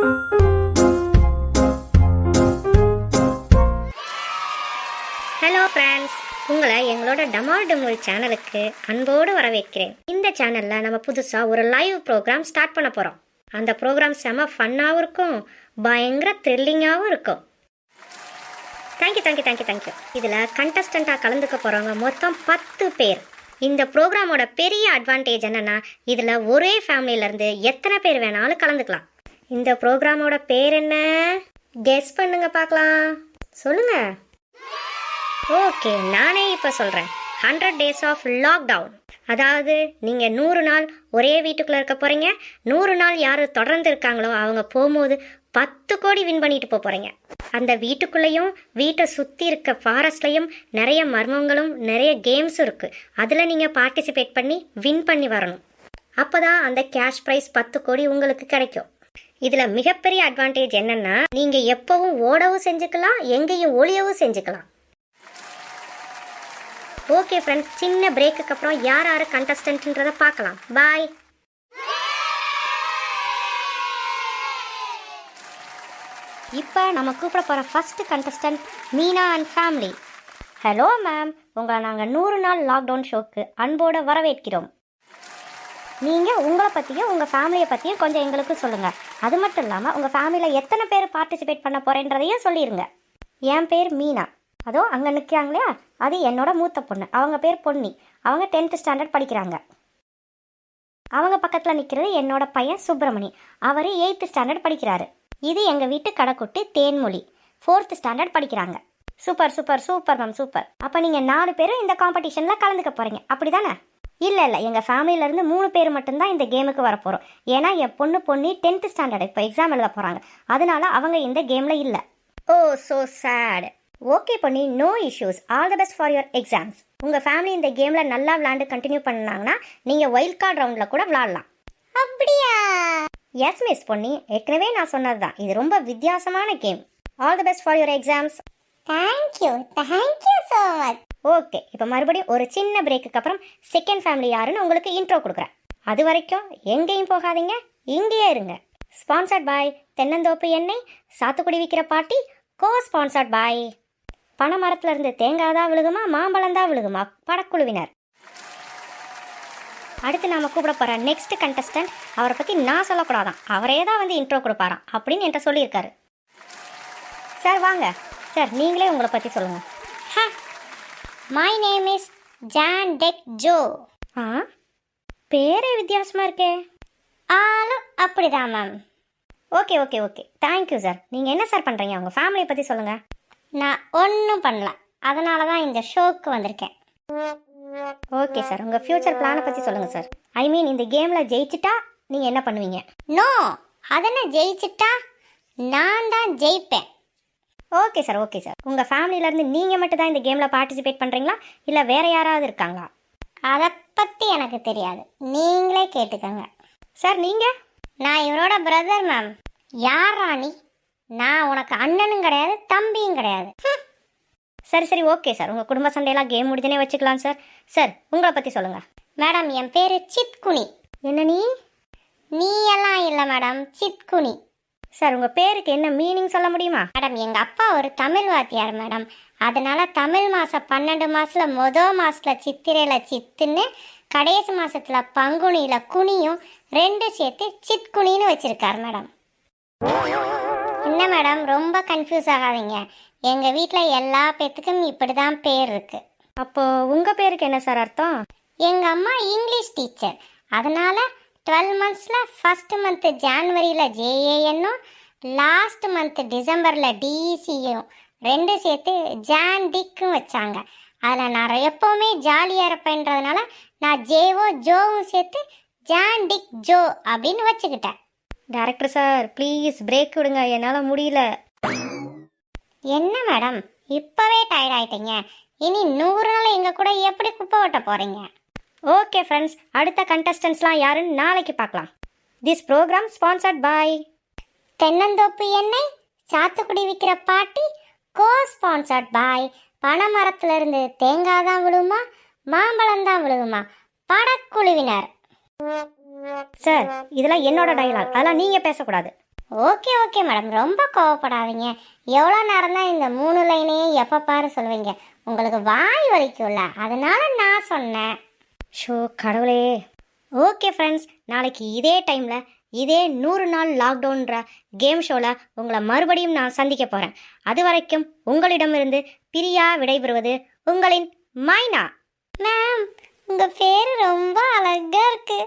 Hello friends, உங்களை எங்களோட டமால் டமுல் சேனலுக்கு அன்போடு வரவேற்கிறேன். இந்த சேனலில் நம்ம புதுசாக ஒரு லைவ் ப்ரோக்ராம் ஸ்டார்ட் பண்ண போகிறோம். அந்த ப்ரோக்ராம் செம ஃபன்னாகவும் இருக்கும், பயங்கர த்ரில்லிங்காகவும் இருக்கும். தேங்க்யூ. இதில் கண்டஸ்டண்ட்டாக கலந்துக்க போகிறவங்க மொத்தம் 10 பேர். இந்த ப்ரோக்ராமோட பெரிய அட்வான்டேஜ் என்னென்னா, இதில் ஒரே ஃபேமிலியிலேருந்து எத்தனை பேர் வேணாலும் கலந்துக்கலாம். இந்த ப்ரோக்ராமோட பேர் என்ன? கெஸ் பண்ணுங்க பார்க்கலாம். சொல்லுங்கள். ஓகே, நானே இப்போ சொல்கிறேன். 100 days ஆஃப் லாக்டவுன். அதாவது நீங்கள் 100 நாள் ஒரே வீட்டுக்குள்ளே இருக்க போகிறீங்க. 100 நாள் யார் தொடர்ந்து இருக்காங்களோ அவங்க போகும்போது 10 கோடி வின் பண்ணிட்டு போகிறீங்க. அந்த வீட்டுக்குள்ளேயும் வீட்டை சுற்றி இருக்க ஃபாரஸ்ட்லேயும் நிறைய மர்மங்களும் நிறைய கேம்ஸும் இருக்குது. அதில் நீங்கள் பார்ட்டிசிபேட் பண்ணி வின் பண்ணி வரணும். அப்போ தான் அந்த கேஷ் ப்ரைஸ் 10 கோடி உங்களுக்கு கிடைக்கும். இதில் மிகப்பெரிய அட்வான்டேஜ் என்னென்னா, நீங்கள் எப்போவும் ஓடவும் செஞ்சுக்கலாம், எங்கேயும் ஒளியவும் செஞ்சுக்கலாம். ஓகே ஃப்ரெண்ட்ஸ், சின்ன பிரேக்குக்கு அப்புறம் யார் கண்டஸ்டன்ட்ன்றதை பார்க்கலாம். பாய். இப்போ நம்ம கூப்பிட போகிற first contestant Meena and family. Hello ma'am, உங்களை நாங்கள் 100 நாள் லாக்டவுன் ஷோக்கு அன்போடு வரவேற்கிறோம். நீங்கள் உங்களை பற்றியும் உங்கள் ஃபேமிலியை பற்றியும் கொஞ்சம் எங்களுக்கு சொல்லுங்கள். அது மட்டும் இல்லாமல் உங்கள் ஃபேமிலியில் எத்தனை பேர் பார்ட்டிசிபேட் பண்ண போகிறேன்றதையும் சொல்லிடுங்க. என் பேர் மீனா. அதோ அங்கே நிற்கிறாங்களே, அது என்னோட மூத்த பொண்ணு. அவங்க பேர் பொன்னி. அவங்க 10th ஸ்டாண்டர்ட் படிக்கிறாங்க. அவங்க பக்கத்தில் நிற்கிறது என்னோட பையன் சுப்பிரமணி. அவர் 8th ஸ்டாண்டர்ட் படிக்கிறாரு. இது எங்கள் வீட்டு கடைக்குட்டி தேன்மொழி, 4th ஸ்டாண்டர்ட் படிக்கிறாங்க. Super ma'am, super. அப்போ நீங்கள் 4 பேரும் இந்த காம்படிஷனில் கலந்துக்க போகிறீங்க, அப்படி தானே? இல்லை, எங்கள் ஃபேமிலியிலேருந்து 3 பேர் மட்டும்தான் இந்த கேமுக்கு வர போகிறோம். ஏன்னா என் பொன்னி 10th ஸ்டாண்டர்ட் இப்போ எக்ஸாம் எழுத போகிறாங்க. அதனால அவங்க இந்த கேமில் இல்லை. Oh, so sad. Okay Ponni, no issues. All the best for your exams. உங்கள் ஃபேமிலி இந்த கேமில் நல்லா விளாண்டு கண்டினியூ பண்ணாங்கன்னா நீங்கள் வைல்ட் கார்டு ரவுண்டில் கூட விளாட்லாம். அப்படியா? எஸ் மிஸ் பொன்னி, ஏற்கனவே நான் சொன்னது தான். இது ரொம்ப வித்தியாசமான game. All the best for your exams. Thank you so much. Okay, இப்போ மறுபடியும் ஒரு சின்ன பிரேக்குக்கு அப்புறம் செகண்ட் ஃபேமிலி யாருன்னு உங்களுக்கு இன்ட்ரோ கொடுக்குறேன். அது வரைக்கும் எங்கேயும் போகாதீங்க, இங்கேயே இருங்க. ஸ்பான்சர்ட் பாய் தென்னந்தோப்பு எண்ணெய், சாத்துக்குடி விற்கிற பாட்டி. கோ ஸ்பான்சர்ட் பாய் பனை மரத்துல இருந்து தேங்காய் தான் விழுகுமா, மாம்பழம் தான் விழுகுமா, படக்குழுவினர். அடுத்து நாம கூப்பிட போற நெக்ஸ்ட் கண்டஸ்டன்ட், அவரை பத்தி நான் சொல்லக்கூடாதான், அவரே தான் வந்து இன்ட்ரோ கொடுப்பாராம் அப்படின்னு என்கிட்ட சொல்லியிருக்காரு. சார் வாங்க சார், நீங்களே உங்களை பத்தி சொல்லுங்க. My name is John tech Joe. பேரே வித்தியாசமா இருக்கே. ஆளும் அப்படிதான் மேம். Okay thank you sir. நீங்கள் என்ன சார் பண்ணுறீங்க? உங்கள் ஃபேமிலியை பற்றி சொல்லுங்கள். நான் ஒன்றும் பண்ணல, அதனால தான் இந்த ஷோக்கு வந்திருக்கேன். ஓகே சார், உங்கள் ஃப்யூச்சர் பிளானை பற்றி சொல்லுங்கள் சார். ஐ மீன், இந்த கேமில் ஜெயிச்சிட்டா நீங்கள் என்ன பண்ணுவீங்க? நோ, அதென்ன ஜெயிச்சிட்டா நான் தான் ஜெயிப்பேன். Okay sir. உங்கள் ஃபேமிலியிலேருந்து நீங்கள் மட்டும் தான் இந்த கேமில் பார்ட்டிசிபேட் பண்ணுறீங்களா, இல்லை வேறு யாராவது இருக்காங்களா? அதை பற்றி எனக்கு தெரியாது, நீங்களே கேட்டுக்கோங்க. சார் நீங்கள்? நான் இவரோட பிரதர் மேம். யார் ராணி? நான் உனக்கு அண்ணனும் கிடையாது, தம்பியும் கிடையாது. சரி ஓகே சார், உங்கள் குடும்ப சண்டையெல்லாம் கேம் முடிஞ்சனே வச்சுக்கலாம் சார். சார் உங்களை பற்றி சொல்லுங்கள். மேடம், என் பேர் சித்குனி. என்ன நீ எல்லாம் இல்லை மேடம், சித்குனி. சார் உங்கள் பேருக்கு என்ன மீனிங் சொல்ல முடியுமா? மேடம், எங்கள் அப்பா ஒரு தமிழ் வாத்தியார் மேடம். அதனால தமிழ் மாதம் 12 மாதத்தில் மாதத்தில் சித்திரையில் சித்துன்னு, கடைசி மாதத்தில் பங்குனியில் குனியும் 2 சேர்த்து சித்குனின்னு வச்சுருக்கார் மேடம். என்ன மேடம், ரொம்ப கன்ஃபியூஸ் ஆகாதீங்க. எங்கள் வீட்டில் எல்லா பேத்துக்கும் இப்படி தான் பேர் இருக்குது. அப்போது உங்கள் பேருக்கு என்ன சார் அர்த்தம்? எங்கள் அம்மா இங்கிலீஷ் டீச்சர். அதனால் 12 மந்த்ஸில் ஃபஸ்ட் மந்த்து ஜான்வரியில் ஜேஏஎன்னும், லாஸ்ட் மந்த்து டிசம்பரில் டிஇசியும் 2 சேர்த்து ஜான் டிக்கும் வச்சாங்க. அதில் நான் எப்போவுமே ஜாலியாக இருப்பேன்றதுனால நான் ஜோவும் சேர்த்து ஜான் டிக் ஜோ அப்படின்னு வச்சுக்கிட்டேன். டைரக்டர் சார் ப்ளீஸ் பிரேக் விடுங்க, என்னால் முடியல. என்ன மேடம், இப்போவே டயர்ட் ஆகிட்டீங்க. இனி 100 நாள் எங்கள் கூட எப்படி குப்பை ஓட்ட போகிறீங்க? ஓகே ஃப்ரெண்ட்ஸ், அடுத்த கண்டஸ்டன்ஸ்லாம் யாருன்னு நாளைக்கு பார்க்கலாம். திஸ் ப்ரோக்ராம் ஸ்பான்சர்ட் பாய் தென்னந்தோப்பு எண்ணெய், சாத்துக்குடி விற்கிற பாட்டி. கோ ஸ்பான்சர்ட் பாய் பனை மரத்துலேருந்து தேங்காய் தான் விழுகுமா, மாம்பழம் தான் விழுகுமா, படக்குழுவினர். சார் இதெல்லாம் என்னோட டயலாக், அதெல்லாம் நீங்கள் பேசக்கூடாது. ஓகே ஓகே மேடம், ரொம்ப கோவப்படாதீங்க. எவ்வளோ நேரம் தான் இந்த 3 லைனையும் எப்போ பாரு சொல்லுவீங்க? உங்களுக்கு வாய் வலிக்கும்ல, அதனால நான் சொன்னேன். ஷோ கடவுளே. ஓகே ஃப்ரெண்ட்ஸ், நாளைக்கு இதே டைமில் இதே 100 நாள் லாக்டவுன்ற கேம் ஷோவில் உங்களை மறுபடியும் நான் சந்திக்க போகிறேன். அது வரைக்கும் உங்களிடமிருந்து பிரியா விடைபெறுவது உங்களின் மைனா. மேம், உங்கள் பேர் ரொம்ப அழகாக இருக்குது.